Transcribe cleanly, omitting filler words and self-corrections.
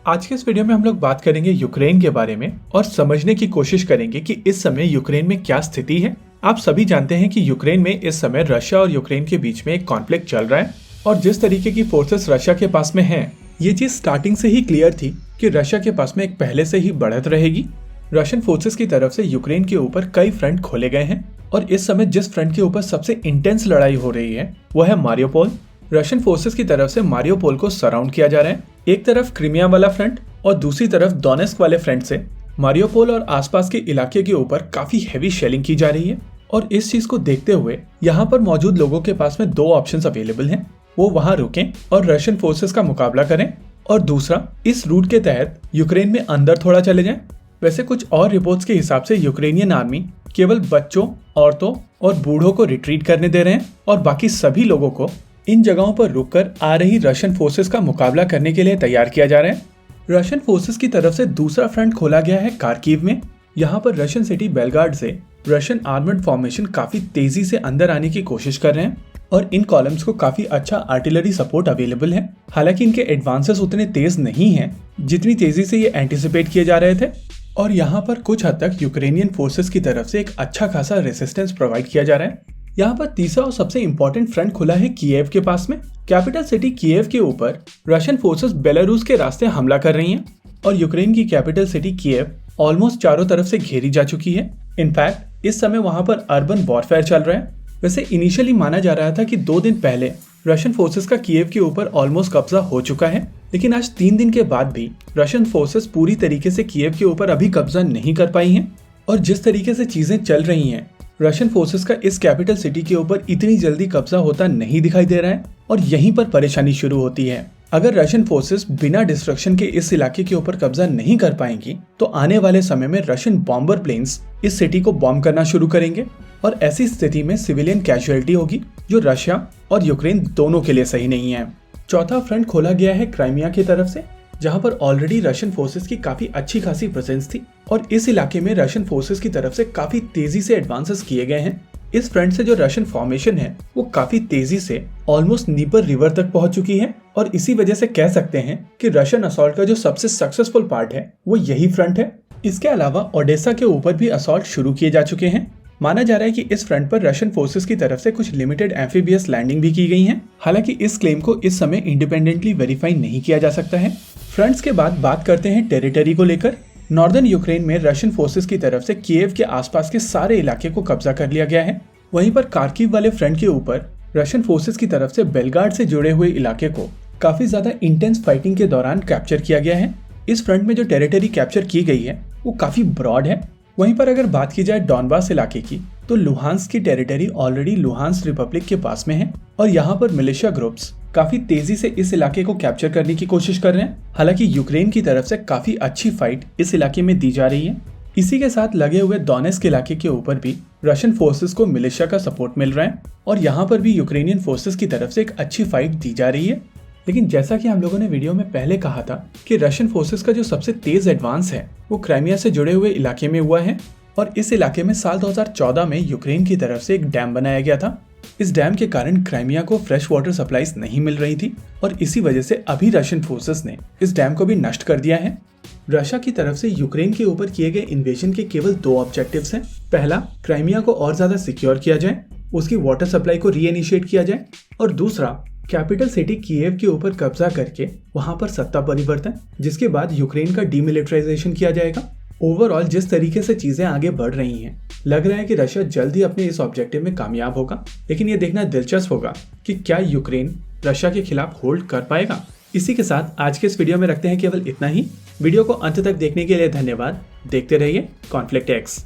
आज के इस वीडियो में हम लोग बात करेंगे यूक्रेन के बारे में और समझने की कोशिश करेंगे कि इस समय यूक्रेन में क्या स्थिति है। आप सभी जानते हैं कि यूक्रेन में इस समय रशिया और यूक्रेन के बीच में एक कॉन्फ्लिक्ट चल रहा है और जिस तरीके की फोर्सेस रशिया के पास में हैं, ये चीज स्टार्टिंग से ही क्लियर थी कि रशिया के पास में एक पहले से ही बढ़त रहेगी। रशियन फोर्सेस की तरफ से यूक्रेन के ऊपर कई फ्रंट खोले गए हैं और इस समय जिस फ्रंट के ऊपर सबसे इंटेंस लड़ाई हो रही है वो है मारियोपोल। रशियन फोर्सेस की तरफ से मारियोपोल को सराउंड किया जा रहा है। एक तरफ क्रीमिया वाला फ्रंट और दूसरी तरफ डोनेस्क वाले फ्रंट से मारियोपोल और आसपास के इलाके के ऊपर काफी हैवी शेलिंग की जा रही है। और इस चीज को देखते हुए यहाँ पर मौजूद लोगों के पास में दो ऑप्शंस अवेलेबल हैं। वो वहां रुकें और रशियन फोर्सेस का मुकाबला करें और दूसरा इस रूट के तहत यूक्रेन में अंदर थोड़ा चले जाएं। वैसे कुछ और रिपोर्ट्स के हिसाब से यूक्रेनियन आर्मी केवल बच्चों, औरतों और बूढ़ों को रिट्रीट करने दे रहे हैं और बाकी सभी लोगों को इन जगहों पर रुककर आ रही रशियन फोर्सेस का मुकाबला करने के लिए तैयार किया जा रहा है। रशियन फोर्सेस की तरफ से दूसरा फ्रंट खोला गया है कार्किव में। यहाँ पर रशियन सिटी बेलगार्ड से रशियन आर्मर्ड फॉर्मेशन काफी तेजी से अंदर आने की कोशिश कर रहे हैं और इन कॉलम्स को काफी अच्छा आर्टिलरी सपोर्ट अवेलेबल है। हालांकि इनके एडवांसेस उतने तेज नहीं हैं जितनी तेजी से ये एंटिसिपेट किए जा रहे थे और यहाँ पर कुछ हद तक यूक्रेनियन फोर्सेस की तरफ से एक अच्छा खासा रेसिस्टेंस प्रोवाइड किया जा रहा है। यहाँ पर तीसरा और सबसे इम्पोर्टेंट फ्रंट खुला है कीव के पास में। कैपिटल सिटी कीव के ऊपर रशियन फोर्सेस बेलारूस के रास्ते हमला कर रही हैं और यूक्रेन की कैपिटल सिटी कीव ऑलमोस्ट चारों तरफ से घेरी जा चुकी है। इनफैक्ट इस समय वहां पर अर्बन वॉरफेयर चल रहा है। वैसे इनिशियली माना जा रहा था कि 2 दिन पहले रशियन फोर्सेस का कीव के ऊपर ऑलमोस्ट कब्जा हो चुका है, लेकिन आज 3 दिन के बाद भी रशियन फोर्सेस पूरी तरीके से कीव के ऊपर अभी कब्जा नहीं कर पाई हैं। और जिस तरीके से चीजें चल रही हैं, रशियन फोर्सेस का इस कैपिटल सिटी के ऊपर इतनी जल्दी कब्जा होता नहीं दिखाई दे रहा है और यहीं पर परेशानी शुरू होती है। अगर रशियन फोर्सेस बिना डिस्ट्रक्शन के इस इलाके के ऊपर कब्जा नहीं कर पाएंगी तो आने वाले समय में रशियन बॉम्बर प्लेन्स इस सिटी को बॉम्ब करना शुरू करेंगे और ऐसी स्थिति में सिविलियन कैजुअलिटी होगी जो रशिया और यूक्रेन दोनों के लिए सही नहीं है। चौथा फ्रंट खोला गया है क्राइमिया की तरफ से, जहां पर ऑलरेडी रशियन फोर्सेस की काफी अच्छी खासी प्रेजेंस थी और इस इलाके में रशियन फोर्सेस की तरफ से काफी तेजी से एडवांसेस किए गए हैं। इस फ्रंट से जो रशियन फॉर्मेशन है वो काफी तेजी से ऑलमोस्ट नीपर रिवर तक पहुंच चुकी है और इसी वजह से कह सकते हैं कि रशियन असॉल्ट का जो सबसे सक्सेसफुल पार्ट है वो यही फ्रंट है। इसके अलावा ओडेसा के ऊपर भी असॉल्ट शुरू किए जा चुके हैं। माना जा रहा है कि इस फ्रंट पर रशियन फोर्सेस की तरफ से कुछ लिमिटेड एम्फीबियस लैंडिंग भी की गई हैं। हालांकि इस क्लेम को इस समय इंडिपेंडेंटली वेरीफाई नहीं किया जा सकता है। फ्रंट्स के बाद बात करते हैं टेरिटरी को लेकर। नॉर्दर्न यूक्रेन में रशियन फोर्सेस की तरफ से कीव के आसपास के सारे इलाके को कब्जा कर लिया गया है। वहीं पर कार्किव वाले फ्रंट के ऊपर रशियन फोर्सेस की तरफ से बेलगार्ड से जुड़े हुए इलाके को काफी ज्यादा इंटेंस फाइटिंग के दौरान कैप्चर किया गया है। इस फ्रंट में जो टेरिटरी कैप्चर की गई है वो काफी ब्रॉड है। वहीं पर अगर बात की जाए डॉनबास इलाके की तो लुहांस्क की टेरिटरी ऑलरेडी लुहांस्क रिपब्लिक के पास में है और यहाँ पर मिलिशिया ग्रुप्स काफी तेजी से इस इलाके को कैप्चर करने की कोशिश कर रहे हैं। हालांकि यूक्रेन की तरफ से काफी अच्छी फाइट इस इलाके में दी जा रही है। इसी के साथ लगे हुए डोनेस्क इलाके के ऊपर भी रशियन फोर्सेस को मिलिशिया का सपोर्ट मिल रहा है और यहाँ पर भी यूक्रेनियन फोर्सेस की तरफ से एक अच्छी फाइट दी जा रही है। लेकिन जैसा कि हम लोगों ने वीडियो में पहले कहा था कि रशियन फोर्सेस का जो सबसे तेज एडवांस है वो क्राइमिया से जुड़े हुए इलाके में हुआ है और इस इलाके में साल 2014 में यूक्रेन की तरफ से एक डैम बनाया गया था। इस डैम के कारण क्राइमिया को फ्रेश वाटर सप्लाईज नहीं मिल रही थी और इसी वजह से अभी रशियन फोर्सेस ने इस डैम को भी नष्ट कर दिया है। रशिया की तरफ से यूक्रेन के ऊपर किए गए इन्वेजन के केवल 2 ऑब्जेक्टिव्स हैं। पहला, क्राइमिया को और ज्यादा सिक्योर किया जाए, उसकी वाटर सप्लाई को रीइनिशिएट किया जाए और दूसरा, कैपिटल सिटी कीव के ऊपर कब्जा करके वहां पर सत्ता परिवर्तन, जिसके बाद यूक्रेन का डीमिलिटराइजेशन किया जाएगा। ओवरऑल जिस तरीके से चीजें आगे बढ़ रही हैं, लग रहा है कि रशिया जल्द ही अपने इस ऑब्जेक्टिव में कामयाब होगा। लेकिन ये देखना दिलचस्प होगा कि क्या यूक्रेन रशिया के खिलाफ होल्ड कर पाएगा। इसी के साथ आज के इस वीडियो में रखते हैं केवल इतना ही। वीडियो को अंत तक देखने के लिए धन्यवाद। देखते रहिए कॉन्फ्लिक्ट एक्स।